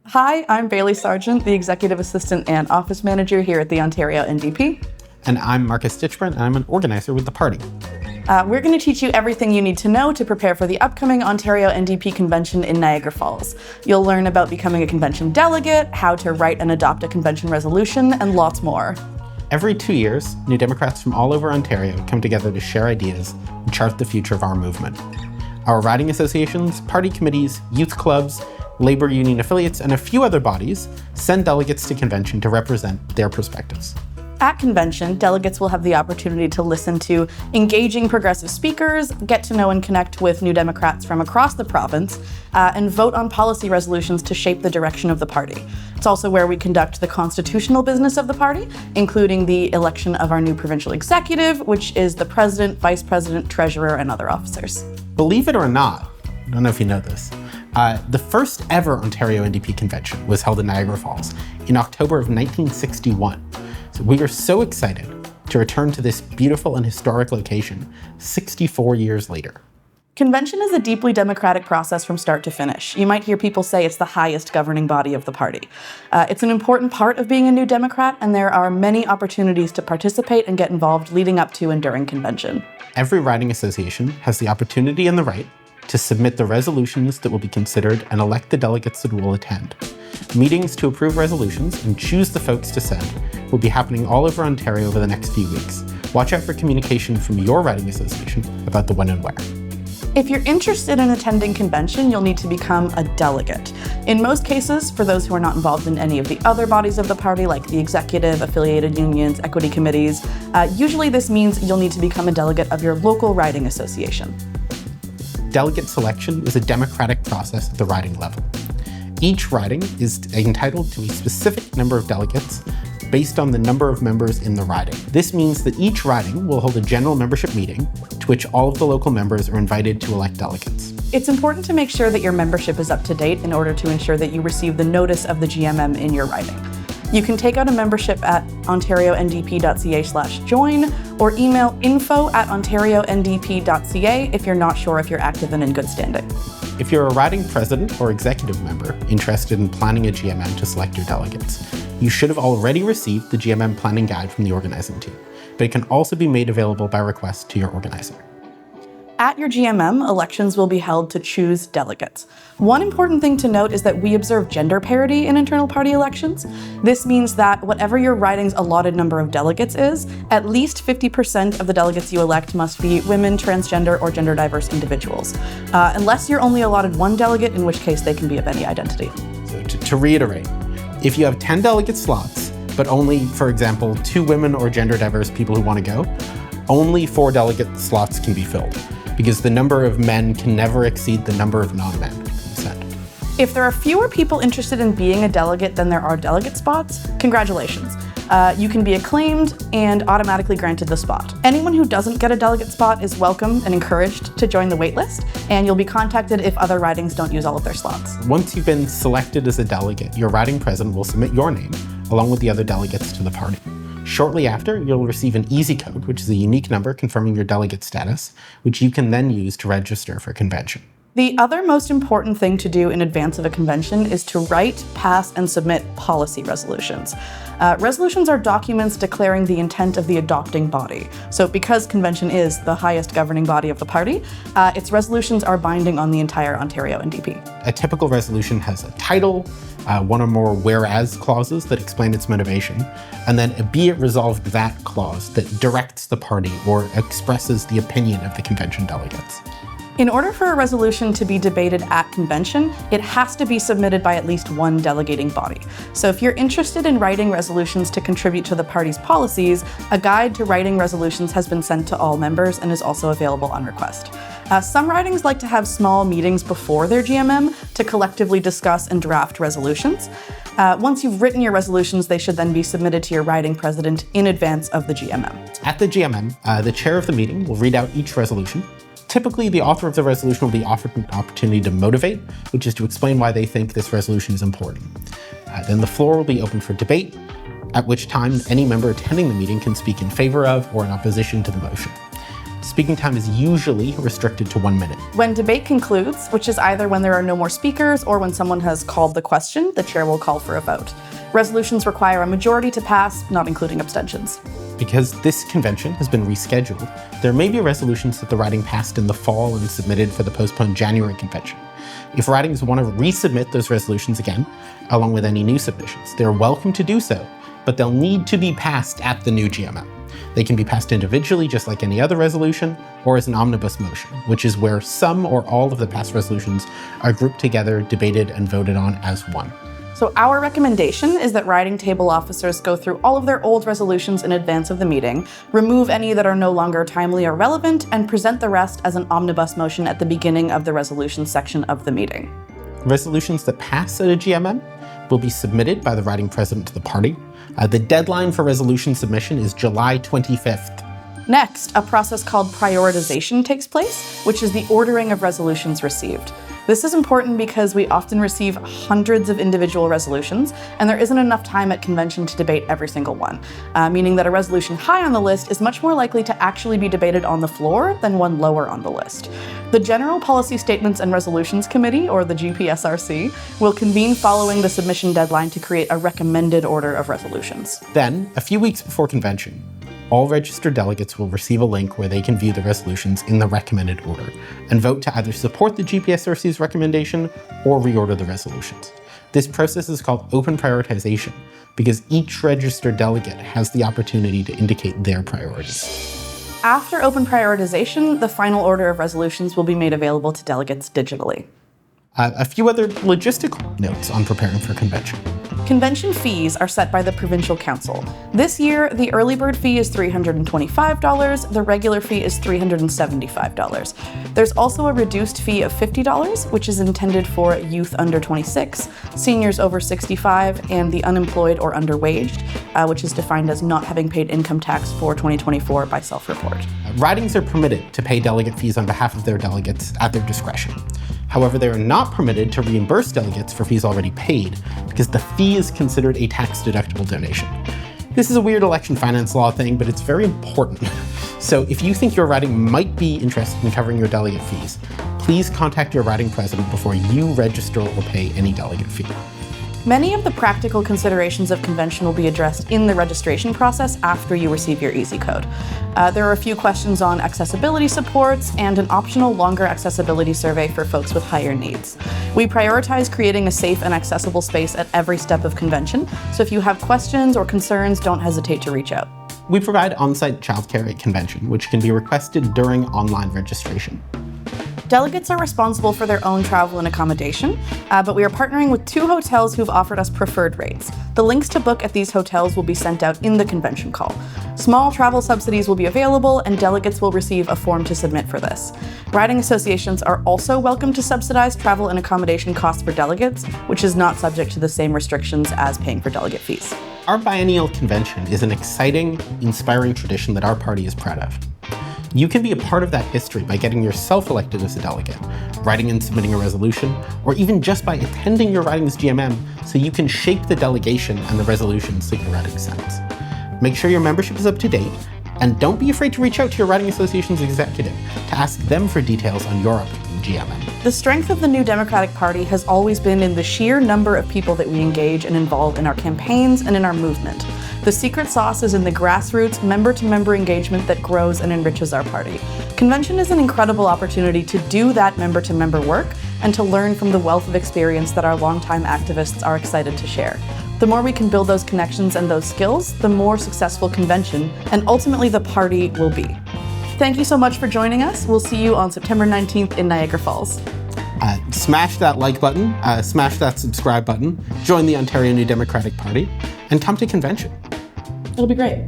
Hi, I'm Bailey Sargent, the Executive Assistant and Office Manager here at the Ontario NDP. And I'm Marcus Ditchburn, and I'm an organizer with the party. We're going to teach you everything you need to know to prepare for the upcoming Ontario NDP Convention in Niagara Falls. You'll learn about becoming a convention delegate, how to write and adopt a convention resolution, and lots more. Every 2 years, New Democrats from all over Ontario come together to share ideas and chart the future of our movement. Our riding associations, party committees, youth clubs, labor union affiliates, and a few other bodies send delegates to convention to represent their perspectives. At convention, delegates will have the opportunity to listen to engaging progressive speakers, get to know and connect with New Democrats from across the province, and vote on policy resolutions to shape the direction of the party. It's also where we conduct the constitutional business of the party, including the election of our new provincial executive, which is the president, vice president, treasurer, and other officers. Believe it or not, I don't know if you know this, the first ever Ontario NDP Convention was held in Niagara Falls in October of 1961. So we are so excited to return to this beautiful and historic location 64 years later. Convention is a deeply democratic process from start to finish. You might hear people say it's the highest governing body of the party. It's an important part of being a New Democrat, and there are many opportunities to participate and get involved leading up to and during convention. Every riding association has the opportunity and the right to submit the resolutions that will be considered and elect the delegates that will attend. Meetings to approve resolutions and choose the folks to send will be happening all over Ontario over the next few weeks. Watch out for communication from your riding association about the when and where. If you're interested in attending convention, you'll need to become a delegate. In most cases, for those who are not involved in any of the other bodies of the party, like the executive, affiliated unions, equity committees, usually this means you'll need to become a delegate of your local riding association. Delegate selection is a democratic process at the riding level. Each riding is entitled to a specific number of delegates based on the number of members in the riding. This means that each riding will hold a general membership meeting to which all of the local members are invited to elect delegates. It's important to make sure that your membership is up to date in order to ensure that you receive the notice of the GMM in your riding. You can take out a membership at ontariondp.ca/join or email info@ontariondp.ca if you're not sure if you're active and in good standing. If you're a riding president or executive member interested in planning a GMM to select your delegates, you should have already received the GMM planning guide from the organizing team, but it can also be made available by request to your organizer. At your GMM, elections will be held to choose delegates. One important thing to note is that we observe gender parity in internal party elections. This means that whatever your riding's allotted number of delegates is, at least 50% of the delegates you elect must be women, transgender, or gender diverse individuals. Unless you're only allotted one delegate, in which case they can be of any identity. So to reiterate, if you have 10 delegate slots, but only, for example, 2 women or gender diverse people who want to go, only 4 delegate slots can be filled, because the number of men can never exceed the number of non-men who send. If there are fewer people interested in being a delegate than there are delegate spots, congratulations. You can be acclaimed and automatically granted the spot. Anyone who doesn't get a delegate spot is welcome and encouraged to join the waitlist, and you'll be contacted if other ridings don't use all of their slots. Once you've been selected as a delegate, your riding president will submit your name along with the other delegates to the party. Shortly after, you'll receive an easy code, which is a unique number confirming your delegate status, which you can then use to register for convention. The other most important thing to do in advance of a convention is to write, pass, and submit policy resolutions. Resolutions are documents declaring the intent of the adopting body. So because convention is the highest governing body of the party, its resolutions are binding on the entire Ontario NDP. A typical resolution has a title, one or more whereas clauses that explain its motivation, and then a be it resolved that clause that directs the party or expresses the opinion of the convention delegates. In order for a resolution to be debated at convention, it has to be submitted by at least one delegating body. So if you're interested in writing resolutions to contribute to the party's policies, a guide to writing resolutions has been sent to all members and is also available on request. Some ridings like to have small meetings before their GMM to collectively discuss and draft resolutions. Once you've written your resolutions, they should then be submitted to your riding president in advance of the GMM. At the GMM, the chair of the meeting will read out each resolution. Typically, the author of the resolution will be offered an opportunity to motivate, which is to explain why they think this resolution is important. Then the floor will be open for debate, at which time any member attending the meeting can speak in favor of or in opposition to the motion. Speaking time is usually restricted to 1 minute. When debate concludes, which is either when there are no more speakers or when someone has called the question, the chair will call for a vote. Resolutions require a majority to pass, not including abstentions. Because this convention has been rescheduled, there may be resolutions that the riding passed in the fall and submitted for the postponed January convention. If ridings want to resubmit those resolutions again, along with any new submissions, they're welcome to do so, but they'll need to be passed at the new GMM. They can be passed individually, just like any other resolution, or as an omnibus motion, which is where some or all of the passed resolutions are grouped together, debated, and voted on as one. So our recommendation is that riding table officers go through all of their old resolutions in advance of the meeting, remove any that are no longer timely or relevant, and present the rest as an omnibus motion at the beginning of the resolution section of the meeting. Resolutions that pass at a GMM will be submitted by the riding president to the party. The deadline for resolution submission is July 25th. Next, a process called prioritization takes place, which is the ordering of resolutions received. This is important because we often receive hundreds of individual resolutions, and there isn't enough time at convention to debate every single one, meaning that a resolution high on the list is much more likely to actually be debated on the floor than one lower on the list. The General Policy Statements and Resolutions Committee, or the GPSRC, will convene following the submission deadline to create a recommended order of resolutions. Then, a few weeks before convention, all registered delegates will receive a link where they can view the resolutions in the recommended order and vote to either support the GPSRC's recommendation or reorder the resolutions. This process is called open prioritization because each registered delegate has the opportunity to indicate their priorities. After open prioritization, the final order of resolutions will be made available to delegates digitally. A few other logistical notes on preparing for convention. Convention fees are set by the Provincial Council. This year, the early bird fee is $325, the regular fee is $375. There's also a reduced fee of $50, which is intended for youth under 26, seniors over 65, and the unemployed or underwaged, which is defined as not having paid income tax for 2024 by self-report. Ridings are permitted to pay delegate fees on behalf of their delegates at their discretion. However, they are not permitted to reimburse delegates for fees already paid because the fee is considered a tax-deductible donation. This is a weird election finance law thing, but it's very important. So if you think your riding might be interested in covering your delegate fees, please contact your riding president before you register or pay any delegate fee. Many of the practical considerations of convention will be addressed in the registration process after you receive your Easy Code. There are a few questions on accessibility supports and an optional longer accessibility survey for folks with higher needs. We prioritize creating a safe and accessible space at every step of convention, so if you have questions or concerns, don't hesitate to reach out. We provide on-site childcare at convention, which can be requested during online registration. Delegates are responsible for their own travel and accommodation, but we are partnering with 2 hotels who've offered us preferred rates. The links to book at these hotels will be sent out in the convention call. Small travel subsidies will be available, and delegates will receive a form to submit for this. Riding associations are also welcome to subsidize travel and accommodation costs for delegates, which is not subject to the same restrictions as paying for delegate fees. Our biennial convention is an exciting, inspiring tradition that our party is proud of. You can be a part of that history by getting yourself elected as a delegate, writing and submitting a resolution, or even just by attending your riding's GMM so you can shape the delegation and the resolutions that your riding sends. Make sure your membership is up to date, and don't be afraid to reach out to your riding association's executive to ask them for details on your upcoming GMM. The strength of the New Democratic Party has always been in the sheer number of people that we engage and involve in our campaigns and in our movement. The secret sauce is in the grassroots, member-to-member engagement that grows and enriches our party. Convention is an incredible opportunity to do that member-to-member work and to learn from the wealth of experience that our longtime activists are excited to share. The more we can build those connections and those skills, the more successful convention and ultimately the party will be. Thank you so much for joining us. We'll see you on September 19th in Niagara Falls. Smash that like button, smash that subscribe button, join the Ontario New Democratic Party, and come to convention. It'll be great.